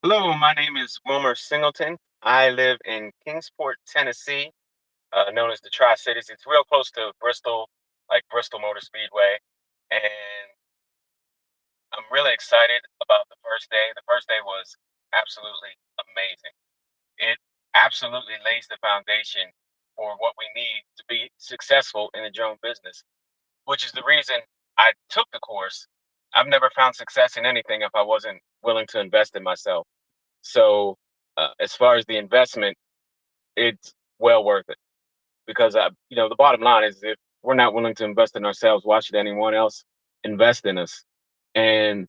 Hello, my name is Wilmer Singleton. I live in Kingsport, Tennessee, known as the Tri Cities. It's real close to Bristol, like Bristol Motor Speedway. And I'm really excited about the first day. The first day was absolutely amazing. It absolutely lays the foundation for what we need to be successful in the drone business, which is the reason I took the course. I've never found success in anything if I wasn't willing to invest in myself. So, as far as the investment, it's well worth it because the bottom line is if we're not willing to invest in ourselves, why should anyone else invest in us? And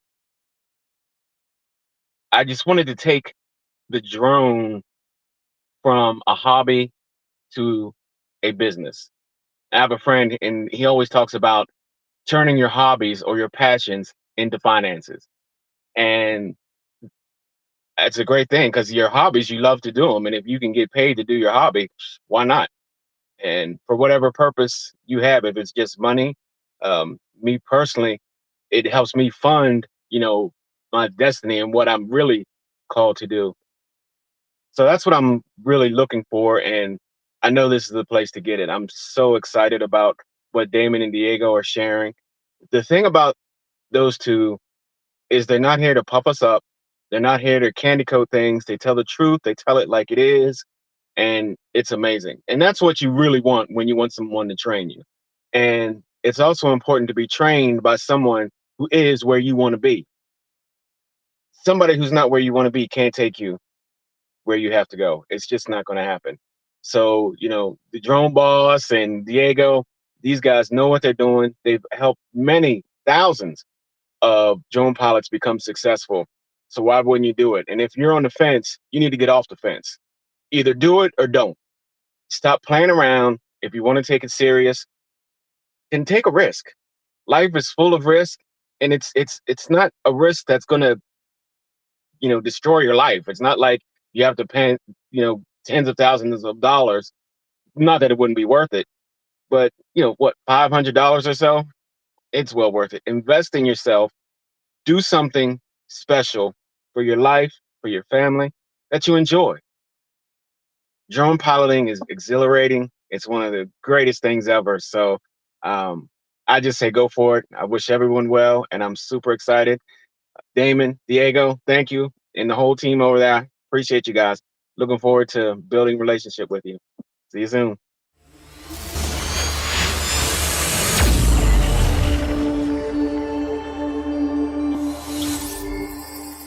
I just wanted to take the drone from a hobby to a business. I have a friend, and he always talks about turning your hobbies or your passions into finances. And it's a great thing because your hobbies, you love to do them. And if you can get paid to do your hobby, why not? And for whatever purpose you have, if it's just money, me personally, it helps me fund, my destiny and what I'm really called to do. So that's what I'm really looking for. And I know this is the place to get it. I'm so excited about what Damon and Diego are sharing. The thing about those two is they're not here to puff us up. They're not here to candy coat things. They tell the truth. They tell it like it is. And it's amazing. And that's what you really want when you want someone to train you. And it's also important to be trained by someone who is where you want to be. Somebody who's not where you want to be can't take you where you have to go. It's just not going to happen. So, the drone boss and Diego, these guys know what they're doing. They've helped many thousands of drone pilots become successful. So why wouldn't you do it? And if you're on the fence, you need to get off the fence. Either do it or don't. Stop playing around. If you want to take it serious, then take a risk. Life is full of risk, and it's not a risk that's going to destroy your life. It's not like you have to pay tens of thousands of dollars. Not that it wouldn't be worth it, but what, $500 or so, it's well worth it. Invest in yourself. Do something special for your life, for your family that you enjoy. Drone piloting is exhilarating. It's one of the greatest things ever. So um, I just say go for it. I wish everyone well, and I'm super excited. Damon, Diego, thank you, and the whole team over there. Appreciate you guys. Looking forward to building relationship with you. See you soon.